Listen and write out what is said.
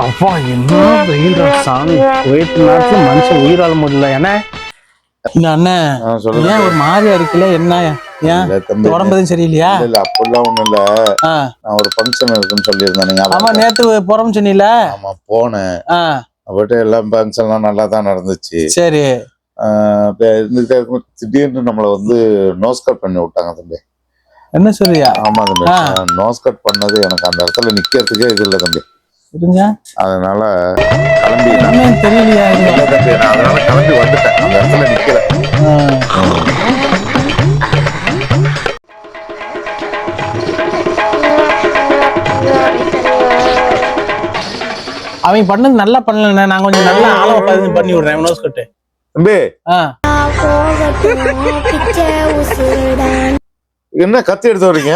அப்பா என்ன வெயில்ரா சாமி. போயிட்டு நேரத்துல மனுஷன் உயிரால முடியல. என்ன இந்த அண்ணன் ஏன் ஒரு மாதிரியா இருக்குல்ல? என்ன ஏன் உடம்புதும் சரியில்லையா? இல்ல அப்படிலாம் ஒண்ணும் இல்ல. நான் ஒரு ஃபங்க்ஷன் இருக்குன்னு சொல்லியிருந்தேன். ஆமா, நேத்து போறோம்னு சொன்னீல. ஆமா போனேன். போயிட்டு எல்லாம் ஃபங்க்ஷன் எல்லாம் நல்லா தான் நடந்துச்சு. சரி. திடீர்னு நம்மள வந்து நோஸ் கட் பண்ணி விட்டாங்க தம்பி. என்ன சொல்றியா? ஆமா தம்பி, நோஸ் கட் பண்ணது எனக்கு அந்த இடத்துல நிக்கிறதுக்கே இது இல்லை தம்பி. அதனால கிளம்பி தெரியலையா தம்பி, நான் அதனால கிளம்பி வந்துட்டேன். அந்த இடத்துல நிக்கல. அவன் பண்ணது நல்லா பண்ணல. நான் கொஞ்சம் நல்லா ஆளவ பண்ணி விடுறேன் நோஸ் கட்டு. தம்பி என்ன கத்தி எடுத்து வரீங்க?